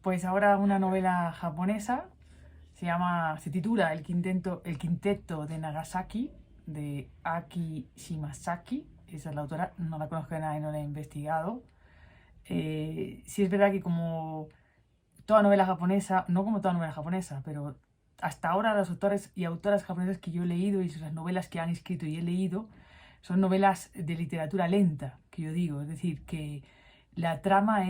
Pues ahora una novela japonesa, se titula El quinteto de Nagasaki, de Aki Shimazaki. Esa es la autora, no la conozco de nada y no la he investigado. Sí es verdad que como toda novela japonesa, no como toda novela japonesa, pero hasta ahora los autores y autoras japonesas que yo he leído y las novelas que han escrito y he leído son novelas de literatura lenta, que yo digo, es decir, que la trama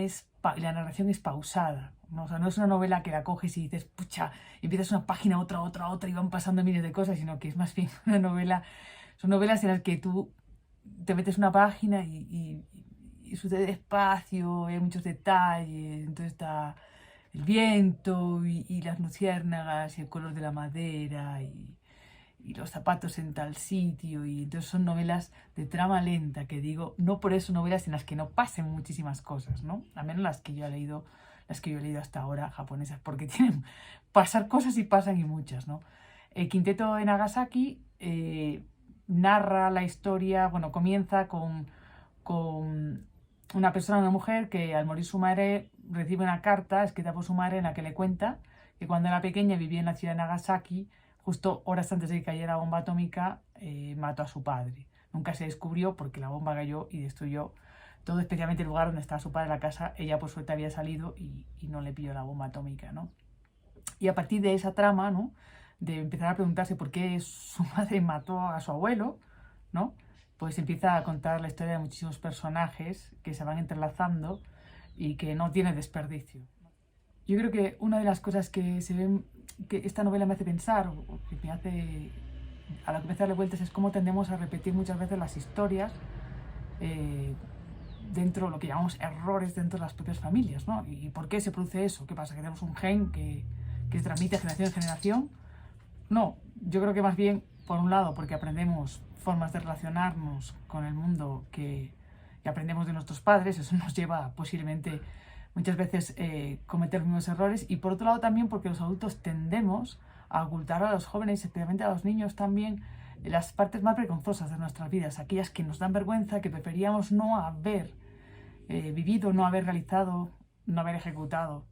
la narración es pausada, ¿no? O sea, no es una novela que la coges y dices, pucha, y empiezas una página, otra y van pasando miles de cosas, sino que es más bien una novela, son novelas en las que tú te metes una página y sucede despacio, hay muchos detalles, entonces está el viento y las luciérnagas y el color de la madera y los zapatos en tal sitio, y entonces son novelas de trama lenta, que digo, no por eso novelas en las que no pasen muchísimas cosas, ¿no? Al menos las que yo he leído hasta ahora japonesas, porque tienen pasar cosas y pasan y muchas, ¿no? El quinteto de Nagasaki narra la historia, bueno, comienza con una persona, una mujer, que al morir su madre recibe una carta escrita por su madre en la que le cuenta que cuando era pequeña vivía en la ciudad de Nagasaki, justo horas antes de que cayera la bomba atómica, mató a su padre. Nunca se descubrió porque la bomba cayó y destruyó todo, especialmente el lugar donde estaba su padre, la casa. Ella por suerte había salido y no le pilló la bomba atómica, ¿no? Y a partir de esa trama, ¿no?, de empezar a preguntarse por qué su madre mató a su abuelo, ¿no?, pues empieza a contar la historia de muchísimos personajes que se van entrelazando y que no tiene desperdicio. Yo creo que una de las cosas que se ven, que esta novela me hace pensar, o que me hace, a la que me hace darle vueltas, es cómo tendemos a repetir muchas veces las historias dentro de lo que llamamos errores dentro de las propias familias, ¿no? ¿Y por qué se produce eso? ¿Qué pasa? ¿Que tenemos un gen que se transmite de generación en generación? No, yo creo que más bien, por un lado, porque aprendemos formas de relacionarnos con el mundo que aprendemos de nuestros padres, eso nos lleva posiblemente muchas veces cometer los mismos errores, y por otro lado también porque los adultos tendemos a ocultar a los jóvenes, especialmente a los niños también, las partes más vergonzosas de nuestras vidas, aquellas que nos dan vergüenza, que preferíamos no haber vivido, no haber realizado, no haber ejecutado.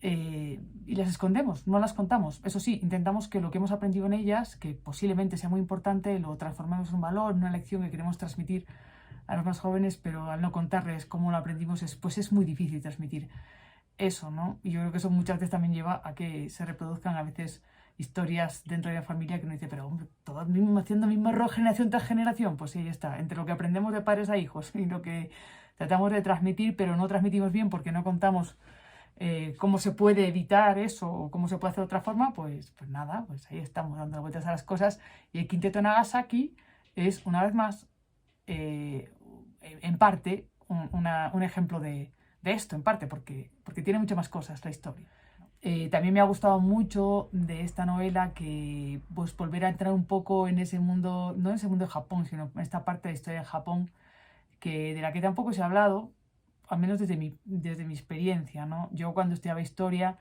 Y las escondemos, no las contamos. Eso sí, intentamos que lo que hemos aprendido en ellas, que posiblemente sea muy importante, lo transformemos en un valor, en una lección que queremos transmitir a los más jóvenes, pero al no contarles cómo lo aprendimos, pues es muy difícil transmitir eso, ¿no? Y yo creo que eso muchas veces también lleva a que se reproduzcan a veces historias dentro de la familia que uno dice, pero hombre, todo el mismo, haciendo el mismo error generación tras generación. Pues sí, está, entre lo que aprendemos de padres a hijos y lo que tratamos de transmitir, pero no transmitimos bien porque no contamos cómo se puede evitar eso o cómo se puede hacer de otra forma, pues nada, pues ahí estamos dando vueltas a las cosas. Y el quinteto Nagasaki es, una vez más, en parte, un ejemplo de esto, en parte, porque tiene muchas más cosas la historia. También me ha gustado mucho de esta novela que, pues, volver a entrar un poco en ese mundo, no en ese mundo de Japón, sino en esta parte de la historia de Japón, de la que tampoco se ha hablado, al menos desde mi experiencia, ¿no? Yo cuando estudiaba historia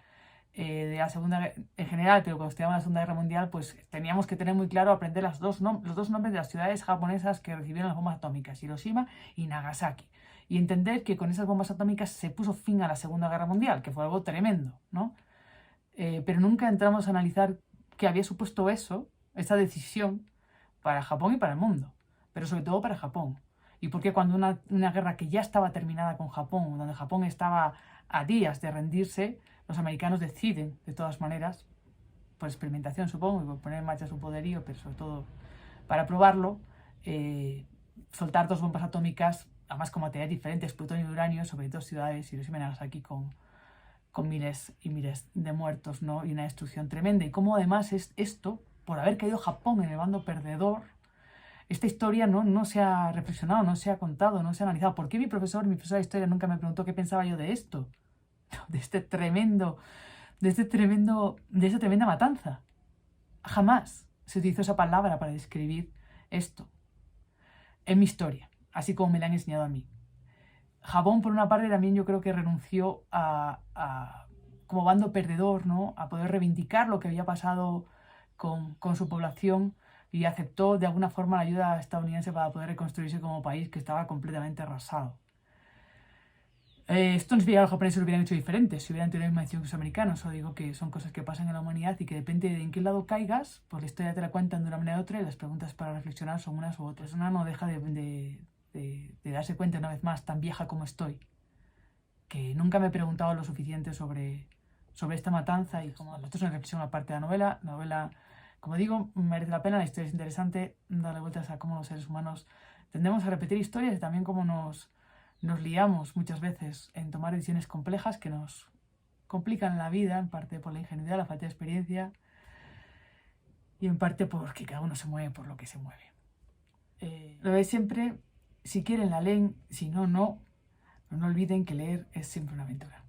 de la Segunda, en general, pero cuando estudiaba la Segunda Guerra Mundial, pues teníamos que tener muy claro aprender los dos nombres de las ciudades japonesas que recibieron las bombas atómicas, Hiroshima y Nagasaki. Y entender que con esas bombas atómicas se puso fin a la Segunda Guerra Mundial, que fue algo tremendo, ¿no? Pero nunca entramos a analizar qué había supuesto esa decisión para Japón y para el mundo, pero sobre todo para Japón. Y por qué cuando una guerra que ya estaba terminada con Japón, donde Japón estaba a días de rendirse, los americanos deciden, de todas maneras, por experimentación supongo, y por poner en marcha su poderío, pero sobre todo para probarlo, soltar dos bombas atómicas, además con materiales diferentes, plutonio y uranio, sobre dos ciudades, Hiroshima y Nagasaki, con miles y miles de muertos, ¿no? Y una destrucción tremenda. Y cómo además es esto, por haber caído Japón en el bando perdedor, esta historia no se ha reflexionado, no se ha contado, no se ha analizado. ¿Por qué mi profesor de historia nunca me preguntó qué pensaba yo de esto? De esta tremenda matanza. Jamás se utilizó esa palabra para describir esto en mi historia, así como me la han enseñado a mí. Japón, por una parte, también yo creo que renunció como bando perdedor, ¿no?, a poder reivindicar lo que había pasado con su población, y aceptó de alguna forma la ayuda estadounidense para poder reconstruirse como país que estaba completamente arrasado. Esto no significa que los japoneses lo hubieran hecho diferente, si hubieran tenido la misma decisión que los americanos. O digo que son cosas que pasan en la humanidad y que depende de en qué lado caigas, pues la historia te la cuentan de una manera u otra y las preguntas para reflexionar son unas u otras. Una no deja de darse cuenta una vez más, tan vieja como estoy, que nunca me he preguntado lo suficiente sobre esta matanza y como esto es una reflexión aparte de la novela. La novela, como digo, merece la pena, la historia es interesante, darle vueltas a cómo los seres humanos tendemos a repetir historias y también cómo nos liamos muchas veces en tomar decisiones complejas que nos complican la vida, en parte por la ingenuidad, la falta de experiencia y en parte porque cada uno se mueve por lo que se mueve. Lo de siempre, si quieren la leen, si no, no. Pero no olviden que leer es siempre una aventura.